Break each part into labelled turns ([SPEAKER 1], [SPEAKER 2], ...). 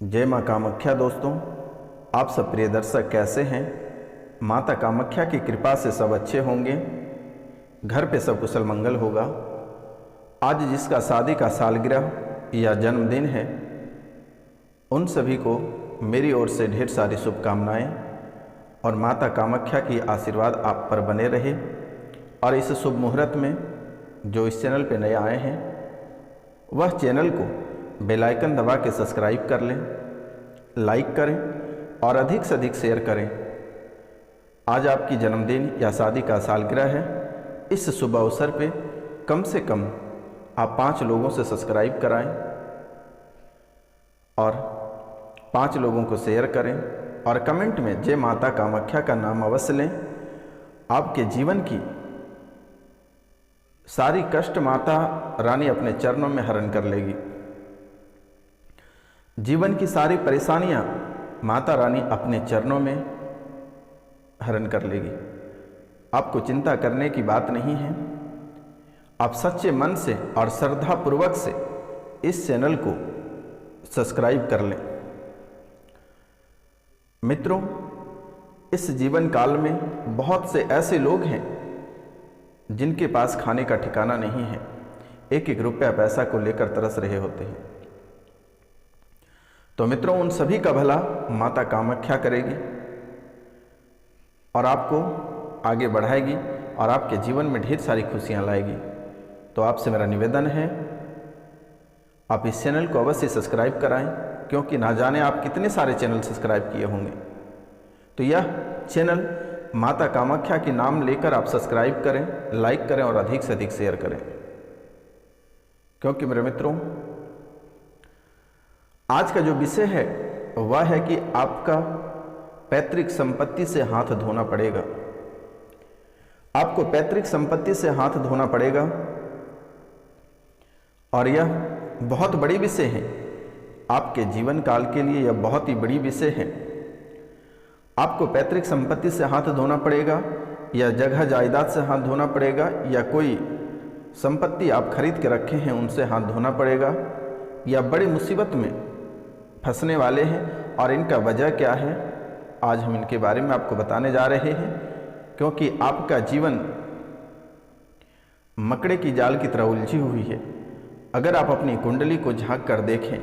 [SPEAKER 1] जय माँ कामाख्या। दोस्तों, आप सब प्रिय दर्शक कैसे हैं? माता कामाख्या की कृपा से सब अच्छे होंगे, घर पे सब कुशल मंगल होगा। आज जिसका शादी का सालगिरह या जन्मदिन है, उन सभी को मेरी ओर से ढेर सारी शुभकामनाएं और माता कामाख्या की आशीर्वाद आप पर बने रहे। और इस शुभ मुहूर्त में जो इस चैनल पे नए आए हैं, वह चैनल को बेल आइकन दबा के सब्सक्राइब कर लें, लाइक करें और अधिक से अधिक शेयर करें। आज आपकी जन्मदिन या शादी का सालगिरह है। इस शुभ अवसर पे कम से कम आप 5 लोगों से सब्सक्राइब कराएं और 5 लोगों को शेयर करें और कमेंट में जय माता कामाख्या का नाम अवश्य लें। आपके जीवन की सारी कष्ट माता रानी अपने चरणों में हरण कर लेगी। जीवन की सारी परेशानियां माता रानी अपने चरणों में हरण कर लेगी। आपको चिंता करने की बात नहीं है। आप सच्चे मन से और श्रद्धा पूर्वक से इस चैनल को सब्सक्राइब कर लें। मित्रों, इस जीवन काल में बहुत से ऐसे लोग हैं जिनके पास खाने का ठिकाना नहीं है, एक एक रुपया पैसा को लेकर तरस रहे होते हैं। तो मित्रों, उन सभी का भला माता कामाख्या करेगी और आपको आगे बढ़ाएगी और आपके जीवन में ढेर सारी खुशियां लाएगी। तो आपसे मेरा निवेदन है, आप इस चैनल को अवश्य सब्सक्राइब कराएं, क्योंकि ना जाने आप कितने सारे चैनल सब्सक्राइब किए होंगे। तो यह चैनल माता कामाख्या के नाम लेकर आप सब्सक्राइब करें, लाइक करें और अधिक से अधिक शेयर करें। क्योंकि मेरे मित्रों, आज का जो विषय है वह है कि आपका पैतृक संपत्ति से हाथ धोना पड़ेगा। आपको पैतृक संपत्ति से हाथ धोना पड़ेगा और यह बहुत बड़ी विषय है। आपके जीवन काल के लिए यह बहुत ही बड़ी विषय है। आपको पैतृक संपत्ति से हाथ धोना पड़ेगा, या जगह जायदाद से हाथ धोना पड़ेगा, या कोई संपत्ति आप खरीद के रखे हैं उनसे हाथ धोना पड़ेगा, या बड़ी मुसीबत में फंसने वाले हैं और इनका वजह क्या है, आज हम इनके बारे में आपको बताने जा रहे हैं। क्योंकि आपका जीवन मकड़े की जाल की तरह उलझी हुई है। अगर आप अपनी कुंडली को झांक कर देखें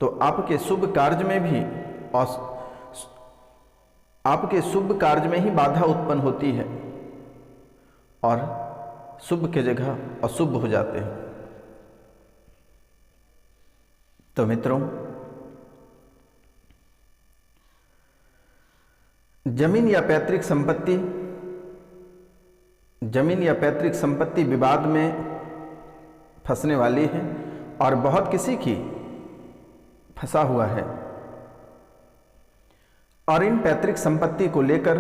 [SPEAKER 1] तो आपके शुभ कार्य में भी और आपके शुभ कार्य में ही बाधा उत्पन्न होती है और शुभ के जगह अशुभ हो जाते हैं। तो मित्रों, जमीन या पैतृक संपत्ति विवाद में फंसने वाली है और बहुत किसी की फंसा हुआ है। और इन पैतृक संपत्ति को लेकर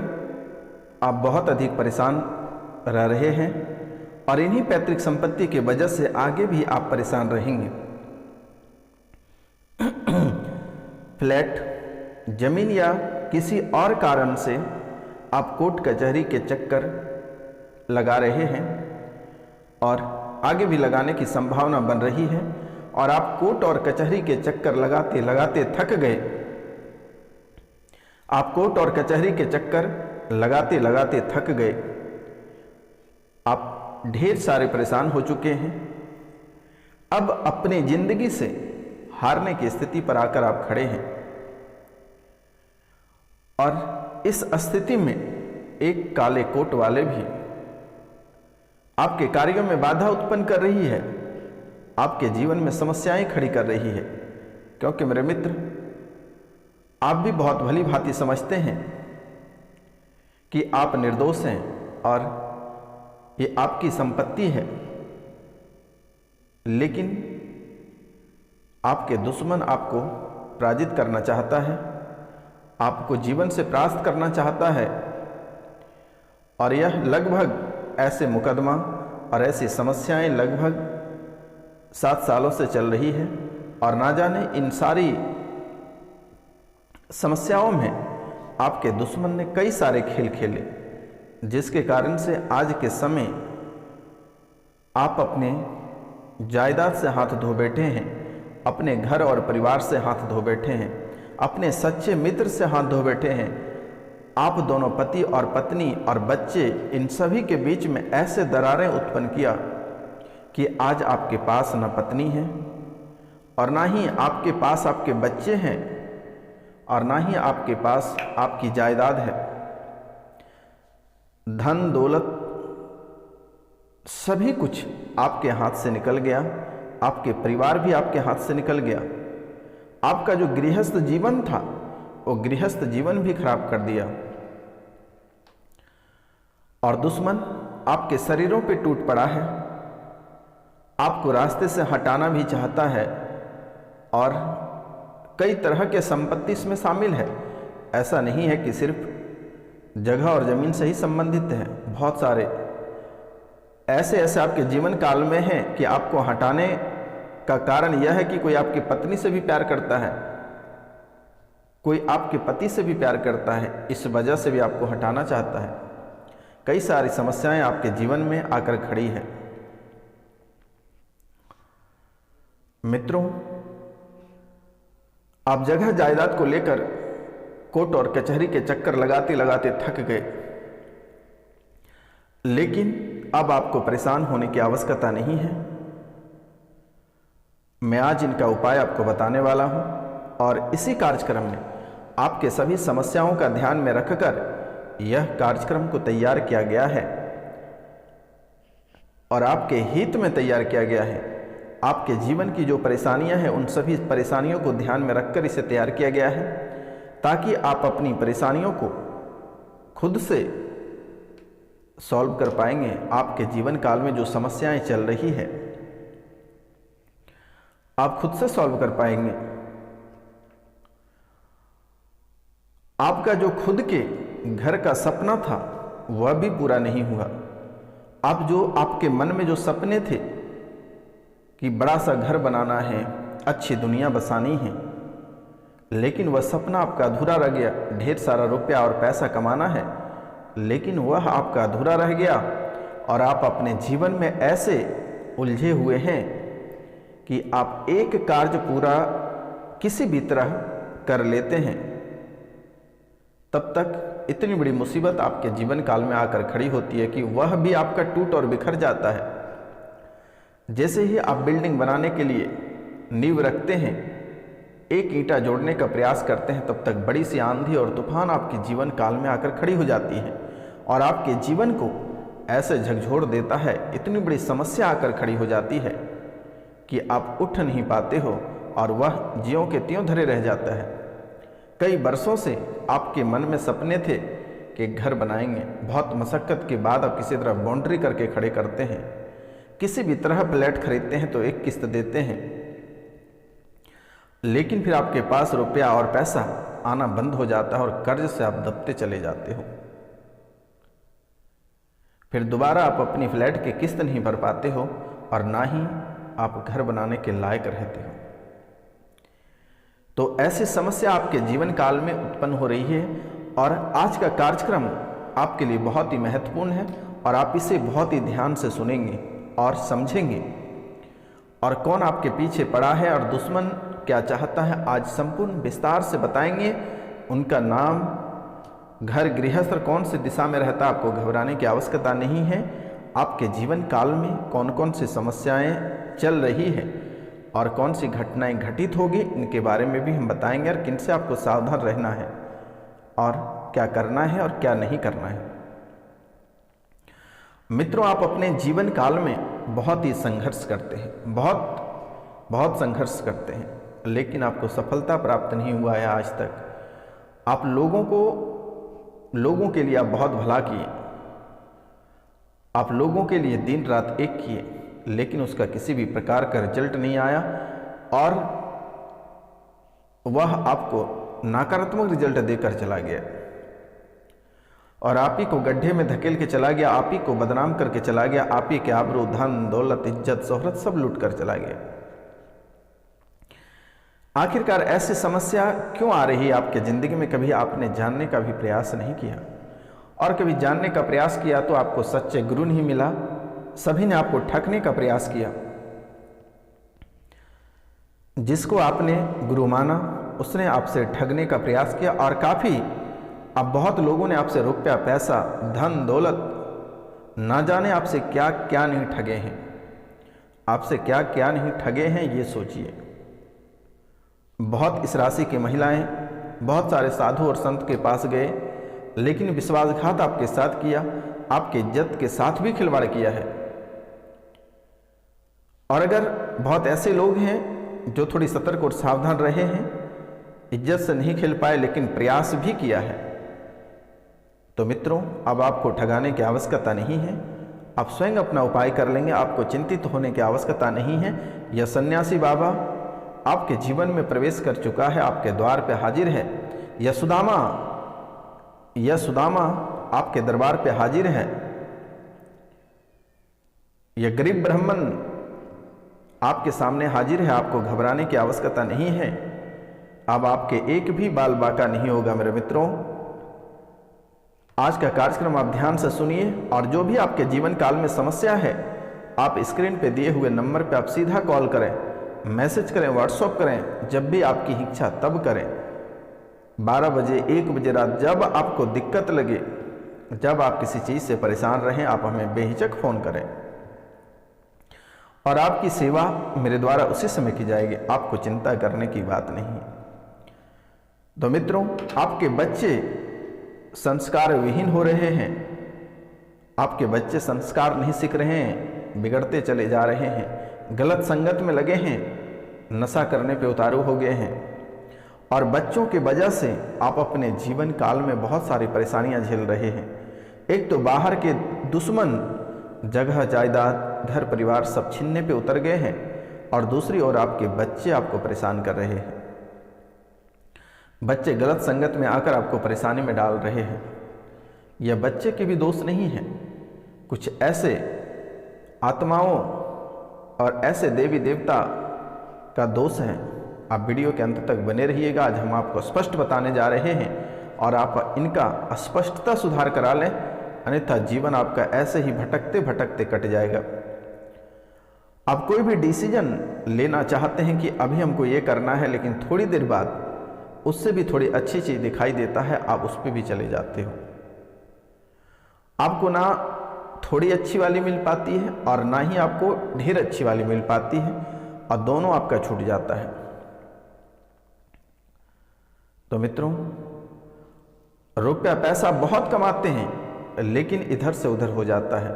[SPEAKER 1] आप बहुत अधिक परेशान रह रहे हैं और इन्हीं पैतृक संपत्ति के वजह से आगे भी आप परेशान रहेंगे। फ्लैट, जमीन या किसी और कारण से आप कोर्ट कचहरी के चक्कर लगा रहे हैं और आगे भी लगाने की संभावना बन रही है और आप कोर्ट और कचहरी के चक्कर लगाते लगाते थक गए। आप कोर्ट और कचहरी के चक्कर लगाते लगाते थक गए। आप ढेर सारे परेशान हो चुके हैं। अब अपनी जिंदगी से हारने की स्थिति पर आकर आप खड़े हैं और इस स्थिति में एक काले कोट वाले भी आपके कार्यों में बाधा उत्पन्न कर रही है, आपके जीवन में समस्याएं खड़ी कर रही है। क्योंकि मेरे मित्र, आप भी बहुत भली भांति समझते हैं कि आप निर्दोष हैं और ये आपकी संपत्ति है, लेकिन आपके दुश्मन आपको पराजित करना चाहता है, आपको जीवन से परास्त करना चाहता है। और यह लगभग ऐसे मुकदमा और ऐसी समस्याएं लगभग 7 सालों से चल रही है और ना जाने इन सारी समस्याओं में आपके दुश्मन ने कई सारे खेल खेले, जिसके कारण से आज के समय आप अपने जायदाद से हाथ धो बैठे हैं अपने घर और परिवार से हाथ धो बैठे हैं, अपने सच्चे मित्र से हाथ धो बैठे हैं। आप दोनों पति और पत्नी और बच्चे, इन सभी के बीच में ऐसे दरारें उत्पन्न किया कि आज आपके पास न पत्नी है और ना ही आपके पास आपके बच्चे हैं और ना ही आपके पास आपकी जायदाद है। धन दौलत सभी कुछ आपके हाथ से निकल गया, आपके परिवार भी आपके हाथ से निकल गया। आपका जो गृहस्थ जीवन था वो गृहस्थ जीवन भी खराब कर दिया और दुश्मन आपके शरीरों पे टूट पड़ा है, आपको रास्ते से हटाना भी चाहता है और कई तरह के संपत्ति इसमें शामिल है। ऐसा नहीं है कि सिर्फ जगह और ज़मीन से ही संबंधित है, बहुत सारे ऐसे आपके जीवन काल में हैं कि आपको हटाने का कारण यह है कि कोई आपकी पत्नी से भी प्यार करता है, कोई आपके पति से भी प्यार करता है, इस वजह से भी आपको हटाना चाहता है। कई सारी समस्याएं आपके जीवन में आकर खड़ी हैं। मित्रों, आप जगह जायदाद को लेकर कोर्ट और कचहरी के चक्कर लगाते लगाते थक गए, लेकिन अब आपको परेशान होने की आवश्यकता नहीं है। मैं आज इनका उपाय आपको बताने वाला हूं और इसी कार्यक्रम में आपके सभी समस्याओं का ध्यान में रखकर यह कार्यक्रम को तैयार किया गया है और आपके हित में तैयार किया गया है। आपके जीवन की जो परेशानियां हैं उन सभी परेशानियों को ध्यान में रखकर इसे तैयार किया गया है ताकि आप अपनी परेशानियों को खुद से सॉल्व कर पाएंगे। आपके जीवन काल में जो समस्याएं चल रही है आप खुद से सॉल्व कर पाएंगे। आपका जो खुद के घर का सपना था वह भी पूरा नहीं हुआ। आप जो आपके मन में जो सपने थे कि बड़ा सा घर बनाना है, अच्छी दुनिया बसानी है, लेकिन वह सपना आपका अधूरा रह गया। ढेर सारा रुपया और पैसा कमाना है, लेकिन वह आपका अधूरा रह गया और आप अपने जीवन में ऐसे उलझे हुए हैं कि आप एक कार्य पूरा किसी भी तरह कर लेते हैं, तब तक इतनी बड़ी मुसीबत आपके जीवन काल में आकर खड़ी होती है कि वह भी आपका टूट और बिखर जाता है। जैसे ही आप बिल्डिंग बनाने के लिए नींव रखते हैं, एक ईंटा जोड़ने का प्रयास करते हैं, तब तक बड़ी सी आंधी और तूफान आपके जीवन काल में आकर खड़ी हो जाती है और आपके जीवन को ऐसे झकझोर देता है, इतनी बड़ी समस्या आकर खड़ी हो जाती है कि आप उठ नहीं पाते हो और वह ज्यों के त्यों धरे रह जाता है। कई वर्षों से आपके मन में सपने थे कि घर बनाएंगे, बहुत मशक्क़त के बाद आप किसी तरह बाउंड्री करके खड़े करते हैं, किसी भी तरह फ्लैट खरीदते हैं तो एक किस्त देते हैं, लेकिन फिर आपके पास रुपया और पैसा आना बंद हो जाता है और कर्ज से आप दबते चले जाते हो। फिर दोबारा आप अपनी फ्लैट की किस्त नहीं भर पाते हो और ना ही आप घर बनाने के लायक रहते हो। तो ऐसी समस्या आपके जीवन काल में उत्पन्न हो रही है और आज का कार्यक्रम आपके लिए बहुत ही महत्वपूर्ण है और आप इसे बहुत ही ध्यान से सुनेंगे और समझेंगे और कौन आपके पीछे पड़ा है और दुश्मन क्या चाहता है, आज संपूर्ण विस्तार से बताएंगे। उनका नाम, घर, गृहस्थ कौन सी दिशा में रहता है, आपको घबराने की आवश्यकता नहीं है। आपके जीवन काल में कौन कौन सी समस्याएं चल रही है और कौन सी घटनाएं घटित होगी, इनके बारे में भी हम बताएंगे और किन से आपको सावधान रहना है और क्या करना है और क्या नहीं करना है। मित्रों, आप अपने जीवन काल में बहुत ही संघर्ष करते हैं, बहुत संघर्ष करते हैं, लेकिन आपको सफलता प्राप्त नहीं हुआ है आज तक। आप लोगों के लिए आप बहुत भला किए, आप लोगों के लिए दिन रात एक किए, लेकिन उसका किसी भी प्रकार का रिजल्ट नहीं आया और वह आपको नकारात्मक रिजल्ट देकर चला गया और आप ही को गड्ढे में धकेल के चला गया, आप ही को बदनाम करके चला गया, आप ही के आबरू, धन, दौलत, इज्जत, शोहरत सब लूट कर चला गया। आखिरकार ऐसी समस्या क्यों आ रही है आपके जिंदगी में? कभी आपने जानने का भी प्रयास नहीं किया और कभी जानने का प्रयास किया तो आपको सच्चे गुरु नहीं मिला, सभी ने आपको ठगने का प्रयास किया। जिसको आपने गुरु माना उसने आपसे ठगने का प्रयास किया, और काफ़ी अब बहुत लोगों ने आपसे रुपया पैसा धन दौलत ना जाने आपसे क्या क्या नहीं ठगे हैं। आपसे क्या क्या नहीं ठगे हैं ये सोचिए। बहुत इस राशि की महिलाएं बहुत सारे साधु और संत के पास गए, लेकिन विश्वासघात आपके साथ किया, आपके इज्जत के साथ भी खिलवाड़ किया है। और अगर बहुत ऐसे लोग हैं जो थोड़ी सतर्क और सावधान रहे हैं, इज्जत से नहीं खेल पाए लेकिन प्रयास भी किया है, तो मित्रों अब आपको ठगाने की आवश्यकता नहीं है। आप स्वयं अपना उपाय कर लेंगे, आपको चिंतित होने की आवश्यकता नहीं है। यह सन्यासी बाबा आपके जीवन में प्रवेश कर चुका है, आपके द्वार पे हाजिर है। यह सुदामा आपके दरबार पे हाजिर है। यह गरीब ब्राह्मण आपके सामने हाजिर है। आपको घबराने की आवश्यकता नहीं है। अब आपके एक भी बाल बाका नहीं होगा मेरे मित्रों। आज का कार्यक्रम आप ध्यान से सुनिए, और जो भी आपके जीवन काल में समस्या है, आप स्क्रीन पे दिए हुए नंबर पे आप सीधा कॉल करें, मैसेज करें, व्हाट्सएप करें, जब भी आपकी इच्छा तब करें। 12 बजे 1 बजे रात जब आपको दिक्कत लगे, जब आप किसी चीज़ से परेशान रहें, आप हमें बेहिचक फ़ोन करें और आपकी सेवा मेरे द्वारा उसी समय की जाएगी। आपको चिंता करने की बात नहीं है। तो मित्रों आपके बच्चे संस्कार विहीन हो रहे हैं, आपके बच्चे संस्कार नहीं सीख रहे हैं, बिगड़ते चले जा रहे हैं, गलत संगत में लगे हैं, नशा करने पे उतारू हो गए हैं, और बच्चों की वजह से आप अपने जीवन काल में बहुत सारी परेशानियां झेल रहे हैं। एक तो बाहर के दुश्मन जगह जायदाद घर परिवार सब छीनने पे उतर गए हैं, और दूसरी ओर आपके बच्चे आपको परेशान कर रहे हैं। बच्चे गलत संगत में आकर आपको परेशानी में डाल रहे हैं। यह बच्चे के भी दोष नहीं है, कुछ ऐसे आत्माओं और ऐसे देवी देवता का दोष है। आप वीडियो के अंत तक बने रहिएगा। आज हम आपको स्पष्ट बताने जा रहे हैं, और आप इनका स्पष्टता सुधार करा लें, अन्यथा जीवन आपका ऐसे ही भटकते भटकते कट जाएगा। आप कोई भी डिसीजन लेना चाहते हैं कि अभी हमको ये करना है, लेकिन थोड़ी देर बाद उससे भी थोड़ी अच्छी चीज दिखाई देता है, आप उस पर भी चले जाते हो। आपको ना थोड़ी अच्छी वाली मिल पाती है और ना ही आपको ढेर अच्छी वाली मिल पाती है, और दोनों आपका छूट जाता है। तो मित्रों रुपया पैसा बहुत कमाते हैं, लेकिन इधर से उधर हो जाता है।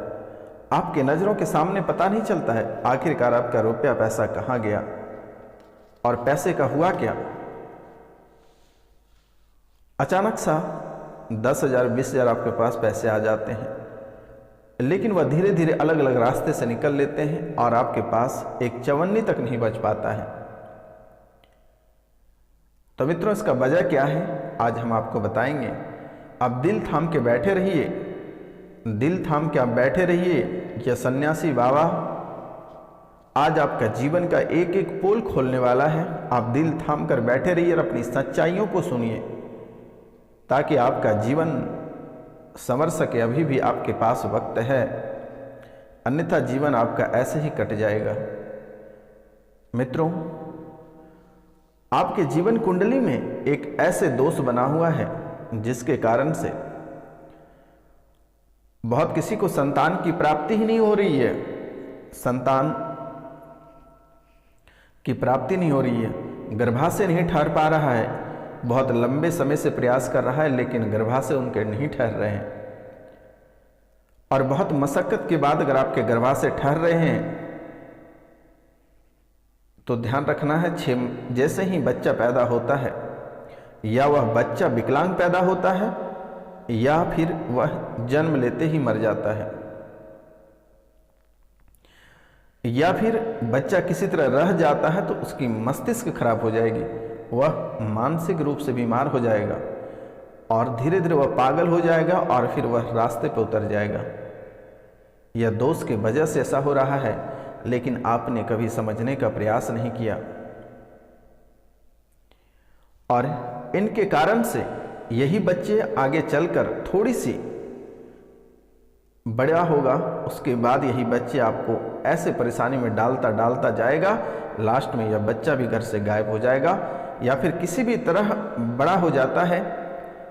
[SPEAKER 1] आपके नज़रों के सामने पता नहीं चलता है आखिरकार आपका रुपया पैसा कहाँ गया और पैसे का हुआ क्या। अचानक सा 10,000 20,000 आपके पास पैसे आ जाते हैं, लेकिन वह धीरे धीरे अलग अलग रास्ते से निकल लेते हैं, और आपके पास एक चवन्नी तक नहीं बच पाता है। तो मित्रों इसका वजह क्या है आज हम आपको बताएंगे। आप दिल थाम के बैठे रहिए, दिल थाम के आप बैठे रहिए। यह सन्यासी बाबा आज आपका जीवन का एक एक पोल खोलने वाला है। आप दिल थाम कर बैठे रहिए और अपनी सच्चाइयों को सुनिए, ताकि आपका जीवन संवर सके। अभी भी आपके पास वक्त है, अन्यथा जीवन आपका ऐसे ही कट जाएगा। मित्रों आपके जीवन कुंडली में एक ऐसे दोष बना हुआ है जिसके कारण से बहुत किसी को संतान की प्राप्ति ही नहीं हो रही है। संतान की प्राप्ति नहीं हो रही है, गर्भाशय नहीं ठहर पा रहा है, बहुत लंबे समय से प्रयास कर रहा है, लेकिन गर्भाशय उनके नहीं ठहर रहे हैं। और बहुत मशक्कत के बाद अगर आपके गर्भाशय ठहर रहे हैं तो ध्यान रखना है, जैसे ही बच्चा पैदा होता है, या वह बच्चा विकलांग पैदा होता है, या फिर वह जन्म लेते ही मर जाता है, या फिर बच्चा किसी तरह रह जाता है तो उसकी मस्तिष्क खराब हो जाएगी, वह मानसिक रूप से बीमार हो जाएगा, और धीरे धीरे वह पागल हो जाएगा, और फिर वह रास्ते पर उतर जाएगा। यह दोष की वजह से ऐसा हो रहा है, लेकिन आपने कभी समझने का प्रयास नहीं किया, और इनके कारण से यही बच्चे आगे चलकर थोड़ी सी बड़ा होगा, उसके बाद यही बच्चे आपको ऐसे परेशानी में डालता डालता जाएगा लास्ट में यह बच्चा भी घर से गायब हो जाएगा, या फिर किसी भी तरह बड़ा हो जाता है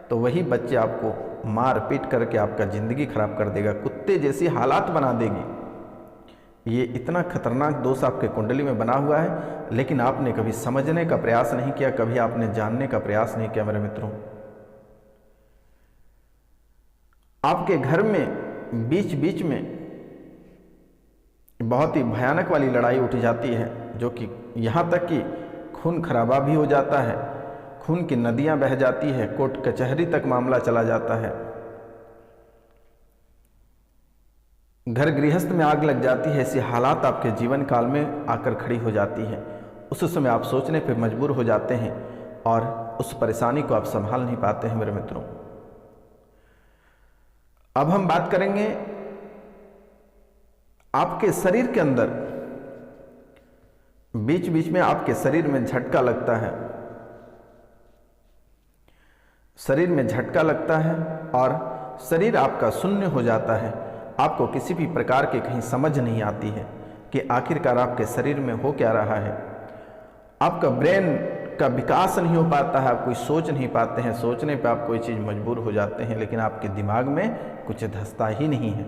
[SPEAKER 1] तो वही बच्चे आपको मार पीट करके आपका ज़िंदगी खराब कर देगा, कुत्ते जैसी हालात बना देगी। ये इतना खतरनाक दोष आपके कुंडली में बना हुआ है, लेकिन आपने कभी समझने का प्रयास नहीं किया, कभी आपने जानने का प्रयास नहीं किया। मेरे मित्रों, आपके घर में बीच बीच में बहुत ही भयानक वाली लड़ाई उठ जाती है, जो कि यहाँ तक कि खून खराबा भी हो जाता है, खून की नदियाँ बह जाती है, कोर्ट कचहरी तक मामला चला जाता है, घर गृहस्थ में आग लग जाती है। ऐसी हालात आपके जीवन काल में आकर खड़ी हो जाती है। उस समय आप सोचने पर मजबूर हो जाते हैं और उस परेशानी को आप संभाल नहीं पाते हैं। मेरे मित्रों, अब हम बात करेंगे आपके शरीर के अंदर बीच बीच में आपके शरीर में झटका लगता है, शरीर में झटका लगता है और शरीर आपका शून्य हो जाता है। आपको किसी भी प्रकार की कहीं समझ नहीं आती है कि आखिरकार आपके शरीर में हो क्या रहा है। आपका ब्रेन का विकास नहीं हो पाता है, आप कोई सोच नहीं पाते हैं, सोचने पे आप कोई चीज़ मजबूर हो जाते हैं, लेकिन आपके दिमाग में कुछ धंसता ही नहीं है।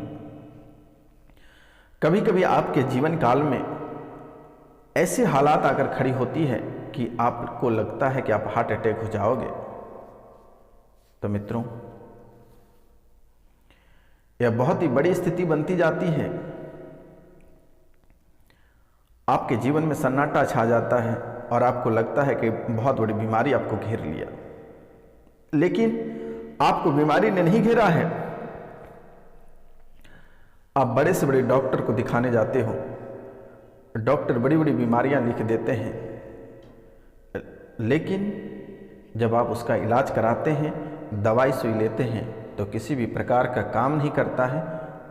[SPEAKER 1] कभी कभी आपके जीवन काल में ऐसे हालात आकर खड़ी होती है कि आपको लगता है कि आप हार्ट अटैक हो जाओगे। तो मित्रों, यह बहुत ही बड़ी स्थिति बनती जाती है। आपके जीवन में सन्नाटा छा जाता है और आपको लगता है कि बहुत बड़ी बीमारी आपको घेर लिया, लेकिन आपको बीमारी ने नहीं घेरा है। आप बड़े से बड़े डॉक्टर को दिखाने जाते हो, डॉक्टर बड़ी बड़ी बीमारियां लिख देते हैं, लेकिन जब आप उसका इलाज कराते हैं, दवाई सुई लेते हैं, तो किसी भी प्रकार का काम नहीं करता है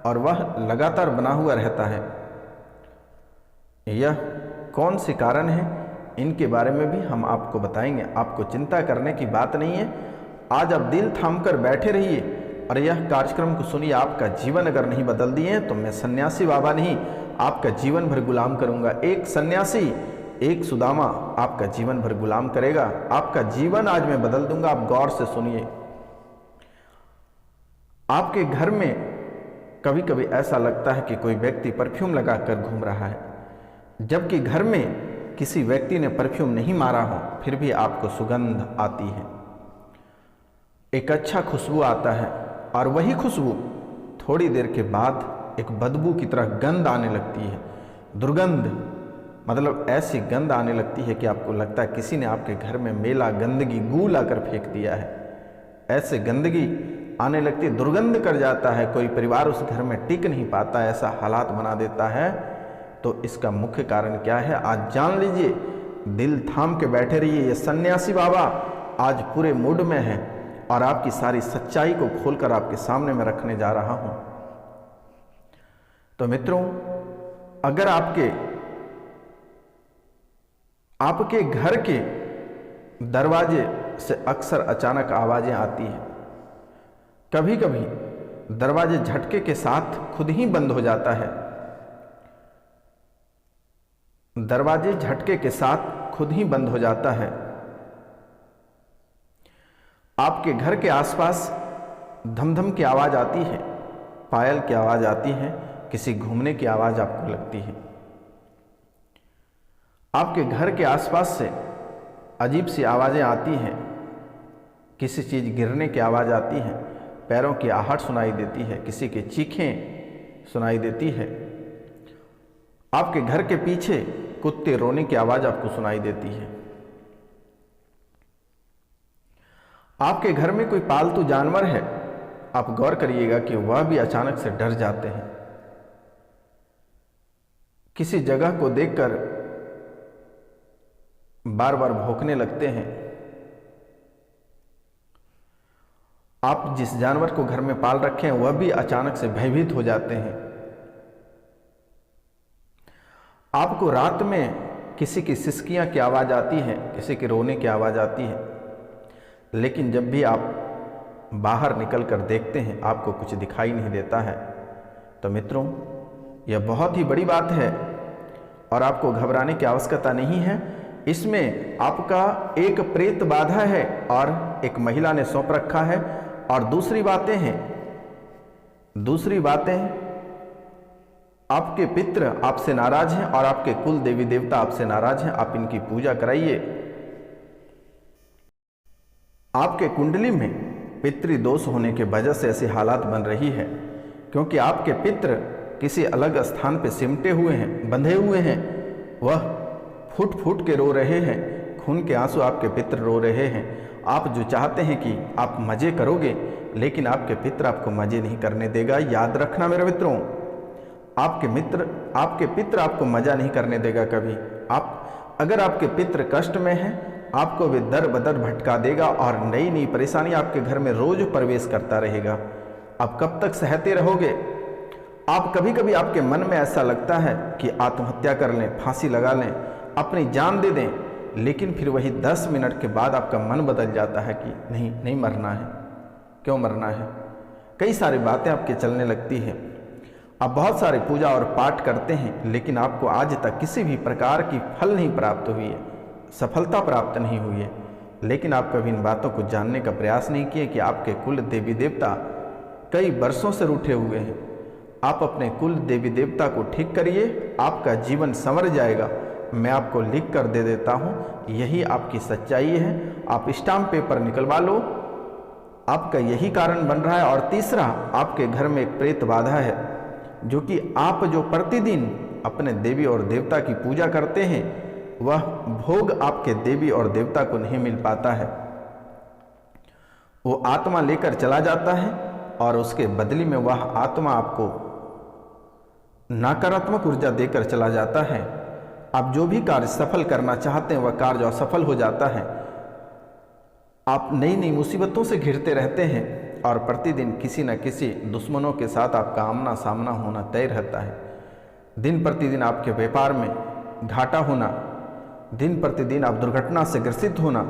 [SPEAKER 1] और वह लगातार बना हुआ रहता है। यह कौन से कारण है, इनके बारे में भी हम आपको बताएंगे। आपको चिंता करने की बात नहीं है। आज आप दिल थाम कर बैठे रहिए और यह कार्यक्रम को सुनिए। आपका जीवन अगर नहीं बदल दिए तो मैं सन्यासी बाबा नहीं, आपका जीवन भर गुलाम करूंगा। एक सन्यासी, एक सुदामा आपका जीवन भर गुलाम करेगा। आपका जीवन आज मैं बदल दूंगा। आप गौर से सुनिए। आपके घर में कभी कभी ऐसा लगता है कि कोई व्यक्ति परफ्यूम लगाकर घूम रहा है, जबकि घर में किसी व्यक्ति ने परफ्यूम नहीं मारा हो, फिर भी आपको सुगंध आती है, एक अच्छा खुशबू आता है, और वही खुशबू थोड़ी देर के बाद एक बदबू की तरह गंध आने लगती है। दुर्गंध, मतलब ऐसी गंध आने लगती है कि आपको लगता है किसी ने आपके घर में मेला गंदगी गू लाकर फेंक दिया है। ऐसे गंदगी आने लगती, दुर्गंध कर जाता है, कोई परिवार उस घर में टिक नहीं पाता, ऐसा हालात बना देता है। तो इसका मुख्य कारण क्या है, आज जान लीजिए। दिल थाम के बैठे रहिए। ये सन्यासी बाबा आज पूरे मूड में है और आपकी सारी सच्चाई को खोलकर आपके सामने में रखने जा रहा हूं। तो मित्रों, अगर आपके घर के दरवाजे से अक्सर अचानक आवाजें आती हैं, कभी कभी दरवाजे झटके के साथ खुद ही बंद हो जाता है, दरवाजे झटके के साथ खुद ही बंद हो जाता है। आपके घर के आसपास धमधम की आवाज आती है, पायल की आवाज आती है, किसी घूमने की आवाज आपको लगती है। आपके घर के आसपास से अजीब सी आवाजें आती हैं, किसी चीज गिरने की आवाज आती है, पैरों की आहट सुनाई देती है, किसी की चीखें सुनाई देती है। आपके घर के पीछे कुत्ते रोने की आवाज आपको सुनाई देती है। आपके घर में कोई पालतू जानवर है, आप गौर करिएगा कि वह भी अचानक से डर जाते हैं, किसी जगह को देखकर बार बार भौंकने लगते हैं। आप जिस जानवर को घर में पाल रखे हैं वह भी अचानक से भयभीत हो जाते हैं। आपको रात में किसी की सिसकियां की आवाज आती है, किसी के रोने की आवाज आती है, लेकिन जब भी आप बाहर निकलकर देखते हैं आपको कुछ दिखाई नहीं देता है। तो मित्रों, यह बहुत ही बड़ी बात है और आपको घबराने की आवश्यकता नहीं है। इसमें आपका एक प्रेत बाधा है और एक महिला ने सौंप रखा है। और दूसरी बातें आपके पितृ आपसे नाराज हैं और आपके कुल देवी देवता आपसे नाराज हैं। आप इनकी पूजा कराइए। आपके कुंडली में पितृदोष होने के वजह से ऐसी हालात बन रही है, क्योंकि आपके पितृ किसी अलग स्थान पे सिमटे हुए हैं, बंधे हुए हैं। वह फूट फूट के रो रहे हैं, खून के आंसू आपके पितृ रो रहे हैं। आप जो चाहते हैं कि आप मज़े करोगे, लेकिन आपके पितृ आपको मज़े नहीं करने देगा। याद रखना मेरे मित्रों, आपके पितृ आपको मज़ा नहीं करने देगा कभी। अगर आपके पितृ कष्ट में हैं, आपको वे दर बदर भटका देगा और नई नई परेशानी आपके घर में रोज प्रवेश करता रहेगा। आप कब तक सहते रहोगे? आप कभी कभी आपके मन में ऐसा लगता है कि आत्महत्या कर लें, फांसी लगा लें, अपनी जान दे दें, लेकिन फिर वही 10 मिनट के बाद आपका मन बदल जाता है कि नहीं मरना है। क्यों मरना है? कई सारी बातें आपके चलने लगती है। आप बहुत सारे पूजा और पाठ करते हैं, लेकिन आपको आज तक किसी भी प्रकार की फल नहीं प्राप्त हुई है, सफलता प्राप्त नहीं हुई है। लेकिन आप कभी इन बातों को जानने का प्रयास नहीं किए कि आपके कुल देवी देवता कई वर्षों से रूठे हुए हैं। आप अपने कुल देवी देवता को ठीक करिए, आपका जीवन संवर जाएगा। मैं आपको लिख कर दे देता हूँ, यही आपकी सच्चाई है। आप स्टाम्प पेपर निकलवा लो, आपका यही कारण बन रहा है। और तीसरा, आपके घर में एक प्रेत बाधा है, जो कि आप जो प्रतिदिन अपने देवी और देवता की पूजा करते हैं, वह भोग आपके देवी और देवता को नहीं मिल पाता है। वो आत्मा लेकर चला जाता है और उसके बदले में वह आत्मा आपको नकारात्मक ऊर्जा देकर चला जाता है। आप जो भी कार्य सफल करना चाहते हैं, वह कार्य असफल हो जाता है। आप नई नई मुसीबतों से घिरते रहते हैं और प्रतिदिन किसी न किसी दुश्मनों के साथ आपका आमना सामना होना तय रहता है। दिन प्रतिदिन आपके व्यापार में घाटा होना, दिन प्रतिदिन आप दुर्घटना से ग्रसित होना,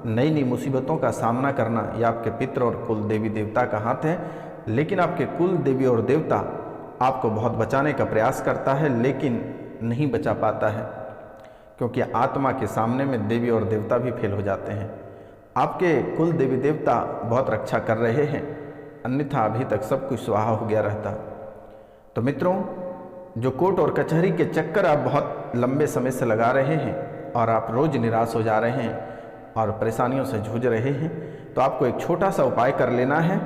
[SPEAKER 1] नई नई मुसीबतों का सामना करना, यह आपके पितृ और कुल देवी देवता का हाथ है। लेकिन आपके कुल देवी और देवता आपको बहुत बचाने का प्रयास करता है, लेकिन नहीं बचा पाता है, क्योंकि आत्मा के सामने में देवी और देवता भी फेल हो जाते हैं। आपके कुल देवी देवता बहुत रक्षा कर रहे हैं, अन्यथा अभी तक सब कुछ स्वाहा हो गया रहता। तो मित्रों, जो कोर्ट और कचहरी के चक्कर आप बहुत लंबे समय से लगा रहे हैं और आप रोज निराश हो जा रहे हैं और परेशानियों से जूझ रहे हैं, तो आपको एक छोटा सा उपाय कर लेना है।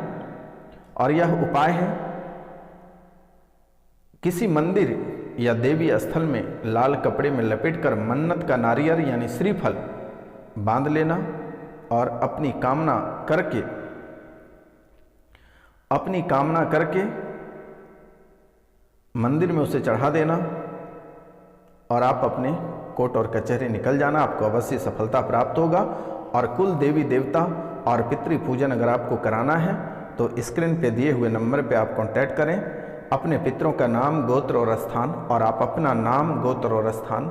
[SPEAKER 1] और यह उपाय है, किसी मंदिर या देवी स्थल में लाल कपड़े में लपेटकर मन्नत का नारियल यानी श्रीफल बांध लेना और अपनी कामना करके मंदिर में उसे चढ़ा देना और आप अपने कोर्ट और कचहरी निकल जाना। आपको अवश्य सफलता प्राप्त होगा। और कुल देवी देवता और पितृ पूजन अगर आपको कराना है तो स्क्रीन पे दिए हुए नंबर पे आप कांटेक्ट करें। अपने पितरों का नाम, गोत्र और स्थान, और आप अपना नाम, गोत्र और स्थान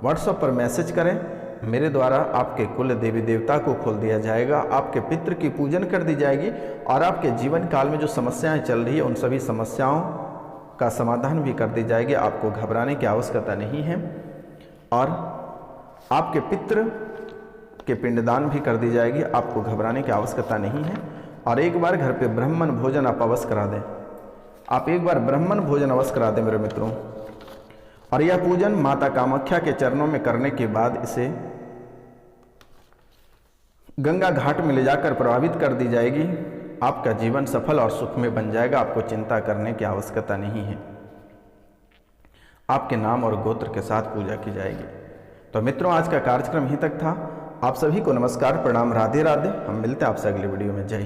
[SPEAKER 1] व्हाट्सएप पर मैसेज करें। मेरे द्वारा आपके कुल देवी देवता को खोल दिया जाएगा, आपके पितृ की पूजन कर दी जाएगी और आपके जीवन काल में जो समस्याएं चल रही है उन सभी समस्याओं का समाधान भी कर दी जाएगी। आपको घबराने की आवश्यकता नहीं है। और आपके पितृ के पिंडदान भी कर दी जाएगी, आपको घबराने की आवश्यकता नहीं है। और एक बार घर पे ब्राह्मण भोजन आप अवश्य करा दें। आप एक बार ब्राह्मण भोजन अवश्य करा दें मेरे मित्रों। और यह पूजन माता कामाख्या के चरणों में करने के बाद इसे गंगा घाट में ले जाकर प्रभावित कर दी जाएगी। आपका जीवन सफल और सुखमय बन जाएगा। आपको चिंता करने की आवश्यकता नहीं है। आपके नाम और गोत्र के साथ पूजा की जाएगी। तो मित्रों, आज का कार्यक्रम यहीं तक था। आप सभी को नमस्कार, प्रणाम, राधे राधे। हम मिलते हैं आपसे अगली वीडियो में। जय हिंद।